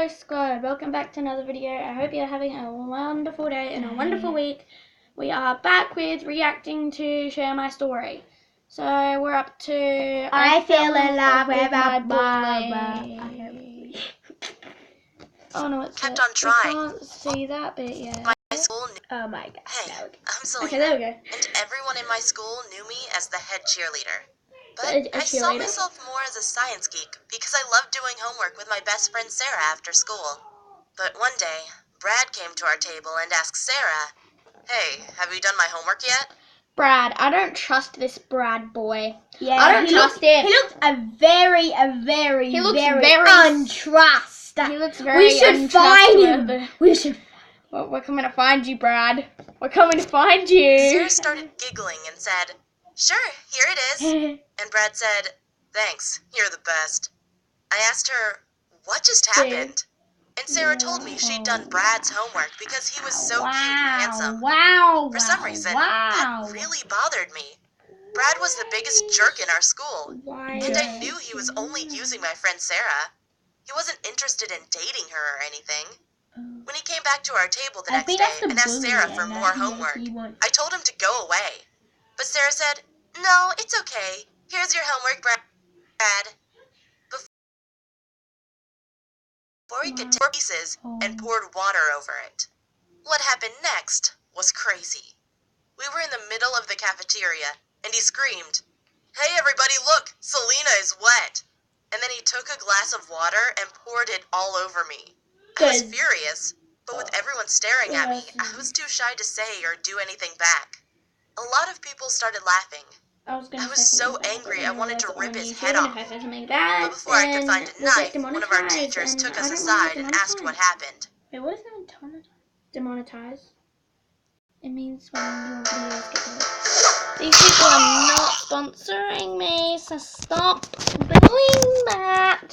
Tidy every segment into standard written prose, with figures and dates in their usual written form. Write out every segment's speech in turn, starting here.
Hello squad, welcome back to another video. I hope you're having a wonderful day and a wonderful week. We are back with reacting to Share My Story. So we're up to I fell in love with my bully. Oh no, it's kept on trying. We can't see that bit yet. My school knew. Oh my god. Hey, I'm Selena. Okay, there we go. And everyone in my school knew me as the head cheerleader. But A I saw cheerleader. myself more as a science geek because I loved doing homework with my best friend Sarah after school. But one day, Brad came to our table and asked Sarah, "Hey, have you done my homework yet?" Brad, I don't trust this Brad boy. Yeah, I don't trust him. He looks very untrust. He looks very We should find him. We should. Well, we're coming to find you, Brad. We're coming to find you. Sarah started giggling and said, "Sure, here it is." And Brad said, "Thanks, you're the best." I asked her, "What just happened?" And Sarah told me she'd done Brad's homework because he was so cute and handsome. For some reason, that really bothered me. Brad was the biggest jerk in our school, and I knew he was only using my friend Sarah. He wasn't interested in dating her or anything. When he came back to our table the next day and asked Sarah for more homework, I told him to go away. But Sarah said, "No, it's okay. Here's your homework, Brad." Before he could tear pieces and poured water over it. What happened next was crazy. We were in the middle of the cafeteria, and he screamed, "Hey everybody, look! Selena is wet!" And then he took a glass of water and poured it all over me. I was furious, but with everyone staring at me, I was too shy to say or do anything back. A lot of people started laughing. I was so angry I wanted to rip his head off. But before I could find a knife, one of our teachers took us aside and asked what happened. Wait, what is demonetized? It means when your videos get demonetized. These people are not sponsoring me, so stop doing that.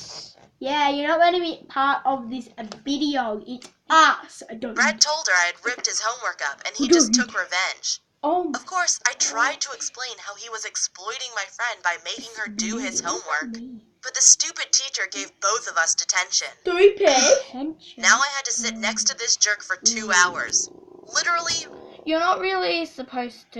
Yeah, you're not going to be part of this video. It's us. Brad told her I had ripped his homework up, and he just took revenge. Of course, I tried to explain how he was exploiting my friend by making her do his homework, but the stupid teacher gave both of us detention. Now I had to sit next to this jerk for 2 hours. Literally. You're not really supposed to,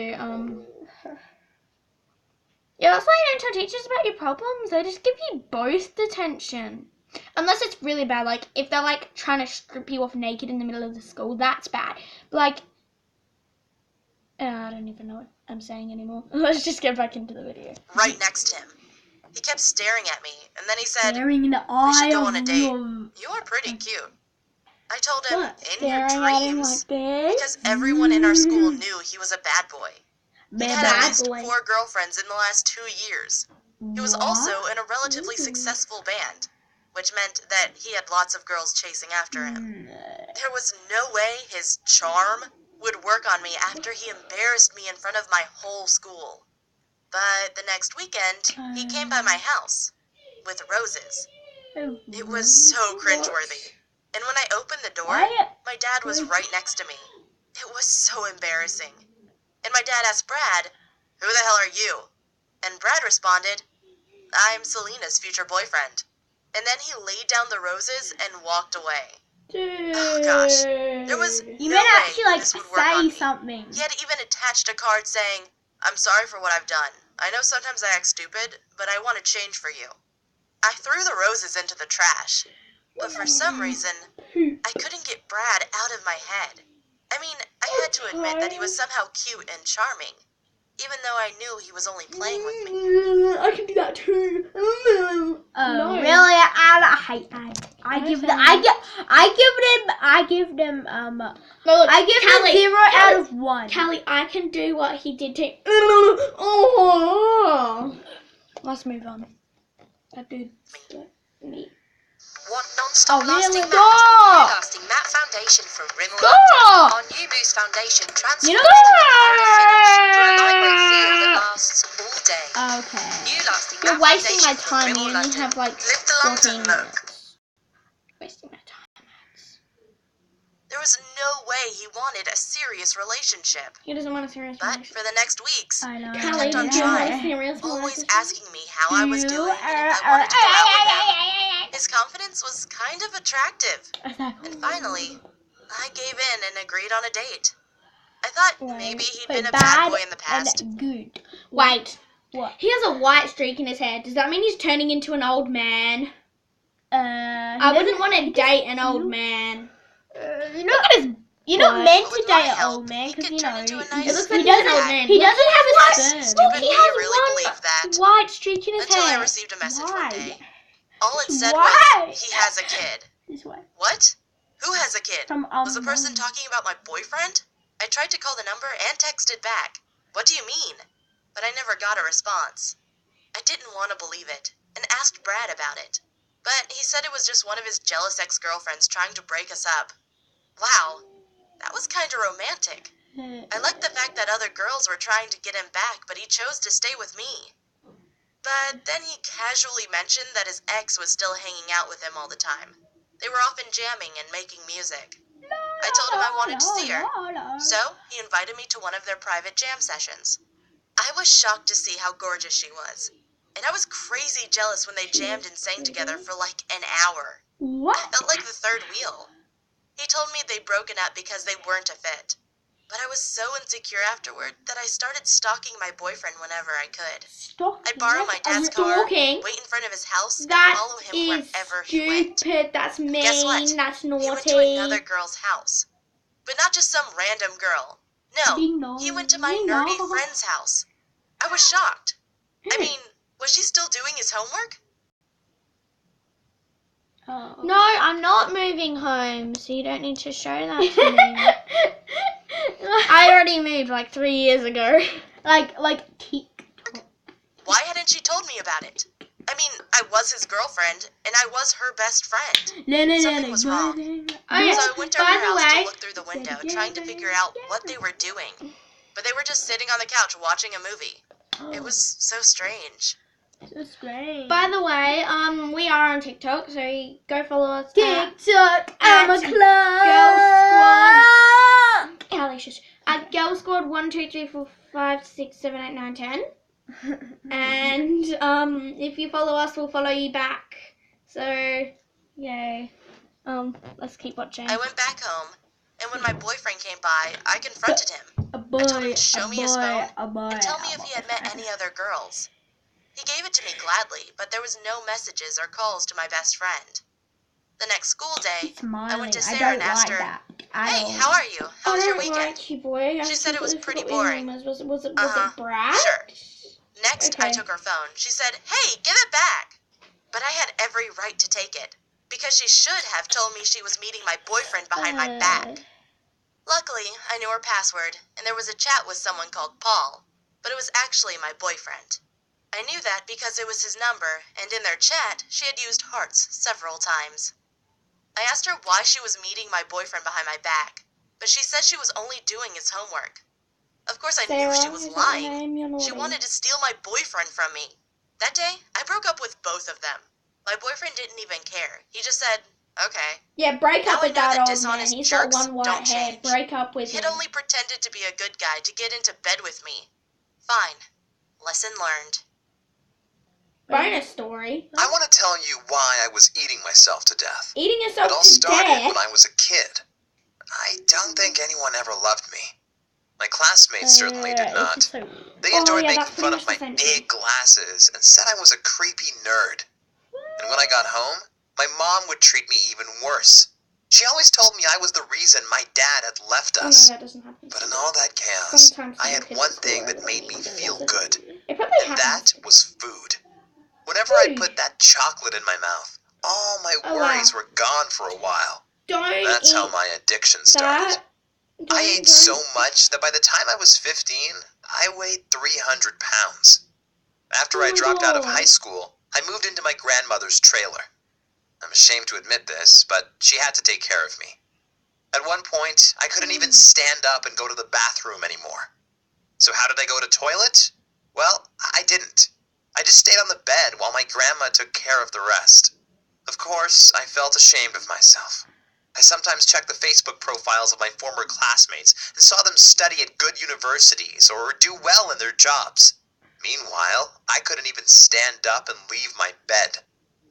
Yeah, that's why you don't tell teachers about your problems. They just give you both detention. Unless it's really bad, like, if they're, like, trying to strip you off naked in the middle of the school, that's bad. But, like, I don't even know what I'm saying anymore. Let's just get back into the video. Right next to him. He kept staring at me, and then he said, staring in the "We should go eye on a date. You are pretty cute." I told him, "In your dreams," because everyone in our school knew he was a bad boy. He had at least 4 girlfriends in the last 2 years. He was also in a relatively successful band, which meant that he had lots of girls chasing after him. There was no way his charm would work on me after he embarrassed me in front of my whole school. But the next weekend, he came by my house with roses. It was so cringeworthy. And when I opened the door, my dad was right next to me. It was so embarrassing. And my dad asked Brad, "Who the hell are you?" And Brad responded, "I'm Selena's future boyfriend." And then he laid down the roses and walked away. Oh gosh, there was You no better way actually, like, this would work on say me. something. He had even attached a card saying, "I'm sorry for what I've done. I know sometimes I act stupid, but I want to change for you." I threw the roses into the trash, but for some reason, I couldn't get Brad out of my head. I mean, I had to admit that he was somehow cute and charming, even though I knew he was only playing with me. I can do that too. Oh, No. really? I hate that. I give them No, look, I give them 0 out of 1. Callie, I can do what he did to. Oh. Let's move on. That dude. Me. Want non-stop lasting matte? Stop! New lasting matte foundation from Rimmel Stop! London. Our new Boost foundation transforms You know to a powder finish for a lightweight feel that lasts all day. Okay. New lasting You're matte wasting my foundation from time. Rimmel You only London. have like Live the 14 London look. minutes. Wasting my time. There was no way he wanted a serious relationship. He doesn't want a serious But relationship. for the next weeks, I know. he Callie, kept on do you want a trying, serious always relationship? asking me how I was doing and if I wanted to go out with him. His confidence confidence was kind of attractive. And finally, I gave in and agreed on a date. I thought maybe he'd been a bad boy in the past. And good. Wait. What? He has a white streak in his hair. Does that mean he's turning into an old man? I wouldn't want to date an old man. You're not meant to With date my an help, old man he because could you turn know into a he nice It looks doesn't like he's an old man. he doesn't have a What? sperm. Stupid He me has really believed that. white streak in his Until hair. I received a message Why? one day. All it said Why? was, he has a kid. This way. What? Who has a kid? From Was the person talking about my boyfriend? I tried to call the number and texted back. What do you mean? But I never got a response. I didn't want to believe it, and asked Brad about it. But he said it was just one of his jealous ex-girlfriends trying to break us up. Wow, that was kinda romantic. I liked the fact that other girls were trying to get him back, but he chose to stay with me. But then he casually mentioned that his ex was still hanging out with him all the time. They were often jamming and making music. I told him I wanted to see her, so he invited me to one of their private jam sessions. I was shocked to see how gorgeous she was, and I was crazy jealous when they jammed and sang together for like an hour. What? I felt like the third wheel. He told me they'd broken up because they weren't a fit, but I was so insecure afterward that I started stalking my boyfriend whenever I could. Stop. I'd borrow my dad's car, Stalking? wait in front of his house, and That follow him is wherever he went. stupid. That's mean. Guess what? That's He went to naughty. another girl's house. But not just some random girl. No, Ding dong, he went to my ding nerdy dong. friend's house. I was shocked. I mean, was she still doing his homework? Oh. No, I'm not moving home, so you don't need to show that to me. I already moved like 3 years ago. like TikTok. Why hadn't she told me about it? I mean, I was his girlfriend, and I was her best friend. Something was wrong. Oh, yeah. So I went to By her the house way- to look through the window, trying to figure out what they were doing. But they were just sitting on the couch watching a movie. It was so strange. So strange. By the way, we are on TikTok, so go follow us. at TikTok, I'm a at club. Allie, shush. At Girl Squad 1, 2, 3, 4, 5, 6, 7, 8, 9, 10. And if you follow us, we'll follow you back. So, yay. Let's keep watching. I went back home, and when my boyfriend came by, I confronted him. A boy, I told him to show me his phone a boy, and tell me if he had met any other girls. He gave it to me gladly, but there was no messages or calls to my best friend. The next school day, I went to Sarah and asked her, "Hey, how are you? How was your weekend?" Like you, boy. She said it was pretty forgot your boring. name Was it Uh-huh. Brad? Sure. Next, I Okay. took her phone. She said, "Hey, give it back." But I had every right to take it, because she should have told me she was meeting my boyfriend behind my back. Luckily, I knew her password, and there was a chat with someone called Paul, but it was actually my boyfriend. I knew that because it was his number, and in their chat, she had used hearts several times. I asked her why she was meeting my boyfriend behind my back, but she said she was only doing his homework. Of course, I knew she was is that your lying. name? You're She naughty. wanted to steal my boyfriend from me. That day, I broke up with both of them. My boyfriend didn't even care. He just said, "Okay." Yeah, break Now up I with know that that old man. dishonest He's got jerks one white don't hair. change. Break up with He had him. only pretended to be a good guy to get into bed with me. Fine. Lesson learned. Bonus story. I want to tell you why I was eating myself to death. Eating It yourself all to started death. when I was a kid. I don't think anyone ever loved me. My classmates certainly did not. They enjoyed yeah, making that's fun pretty of my much the same big glasses and said I was a creepy nerd. And when I got home, my mom would treat me even worse. She always told me I was the reason my dad had left Oh, no, us. that doesn't happen. But in all that chaos, Sometimes I little had kids one at thing school that are made me really feel doesn't. good, It probably and happens. that was food. Whenever I Food. put that chocolate in my mouth, all my Oh, worries wow. were gone for a while. Don't That's eat how my addiction started. that. I ate so much that by the time I was 15, I weighed 300 pounds. After Oh I my dropped out of God. high school, I moved into my grandmother's trailer. I'm ashamed to admit this, but she had to take care of me. At one point, I couldn't even stand up and go to the bathroom anymore. So how did I go to toilet? Well, I didn't. I just stayed on the bed while my grandma took care of the rest. Of course, I felt ashamed of myself. I sometimes checked the Facebook profiles of my former classmates and saw them study at good universities or do well in their jobs. Meanwhile, I couldn't even stand up and leave my bed.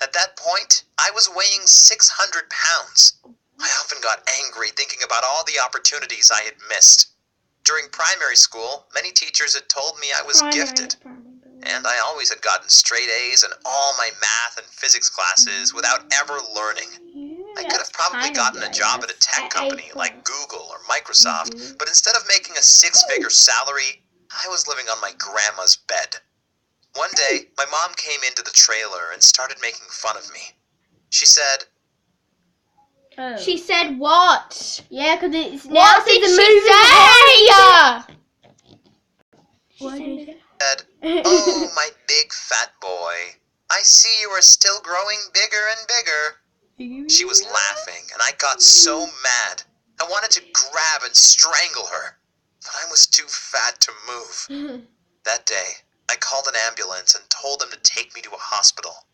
At that point, I was weighing 600 pounds. I often got angry thinking about all the opportunities I had missed. During primary school, many teachers had told me I was gifted, and I always had gotten straight A's in all my math and physics classes without ever learning. I could have probably gotten a job at a tech company like Google or Microsoft, but instead of making a 6-figure salary, I was living on my grandma's bed. One day, my mom came into the trailer and started making fun of me. She said, She said what? Yeah, because it's now What did she's a she moving say? "Oh, my big fat boy, I see you are still growing bigger and bigger." She was laughing, and I got so mad. I wanted to grab and strangle her, but I was too fat to move. That day, I called an ambulance and told them to take me to a hospital.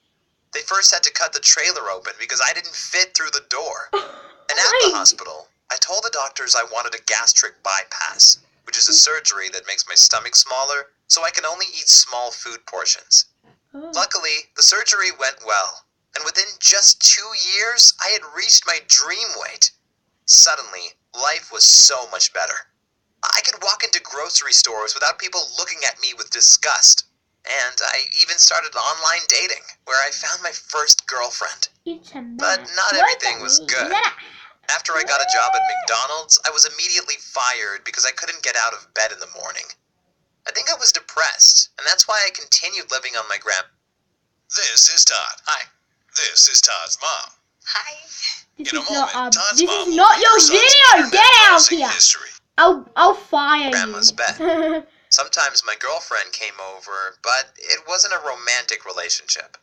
They first had to cut the trailer open because I didn't fit through the door. And at the hospital, I told the doctors I wanted a gastric bypass, which is a surgery that makes my stomach smaller so I can only eat small food portions. Luckily, the surgery went well, and within just 2 years, I had reached my dream weight. Suddenly, life was so much better. I could walk into grocery stores without people looking at me with disgust. And I even started online dating, where I found my first girlfriend. But not everything was good. After I got a job at McDonald's, I was immediately fired because I couldn't get out of bed in the morning. I think I was depressed, and that's why I continued living on my This is Todd. Hi. This is Todd's mom. Hi. This In a is moment, not, Todd's this mom is will not be your son's video. internet Get out browsing here. history. I'll fire grandma's you. bed. Sometimes my girlfriend came over, but it wasn't a romantic relationship.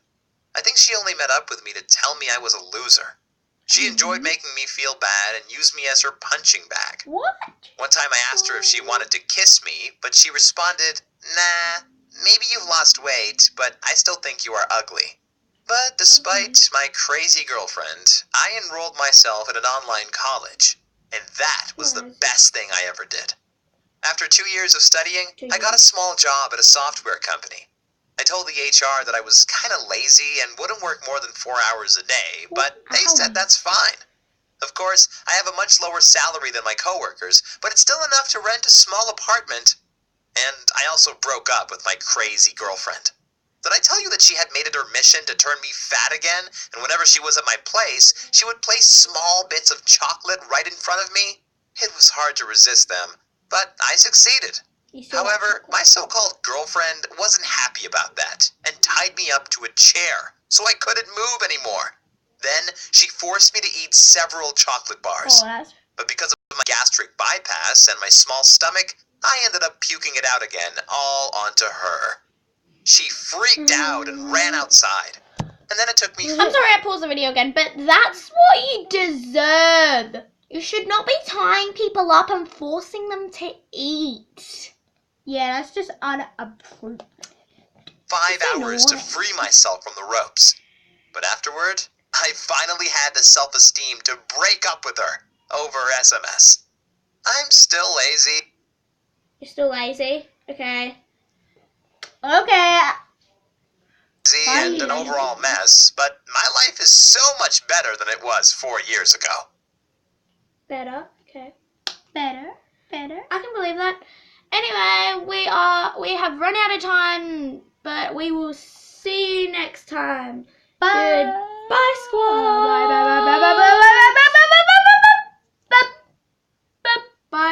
I think she only met up with me to tell me I was a loser. She enjoyed making me feel bad and used me as her punching bag. What? One time I asked her if she wanted to kiss me, but she responded, "Nah, maybe you've lost weight, but I still think you are ugly." But despite my crazy girlfriend, I enrolled myself at an online college, and that was the best thing I ever did. After 2 years of studying, I got a small job at a software company. I told the HR that I was kind of lazy and wouldn't work more than 4 hours a day, but they said that's fine. Of course, I have a much lower salary than my coworkers, but it's still enough to rent a small apartment. And I also broke up with my crazy girlfriend. Did I tell you that she had made it her mission to turn me fat again, and whenever she was at my place, she would place small bits of chocolate right in front of me? It was hard to resist them, but I succeeded. However, my so-called girlfriend wasn't happy about that and tied me up to a chair so I couldn't move anymore. Then she forced me to eat several chocolate bars. Oh, that's... But because of my gastric bypass and my small stomach, I ended up puking it out again, all onto her. She freaked out and ran outside. And then it took me... I'm sorry I paused the video again, but that's what you deserve. You should not be tying people up and forcing them to eat. Yeah, that's just unapproved. 5 hours to free myself from the ropes. But afterward, I finally had the self-esteem to break up with her over SMS. I'm still lazy. You're still lazy? Okay. Okay. And an overall mess, but my life is so much better than it was 4 years ago. Better? Okay. Better. I can believe that. Anyway, we have run out of time, but we will see you next time. Bye. Goodbye, squad.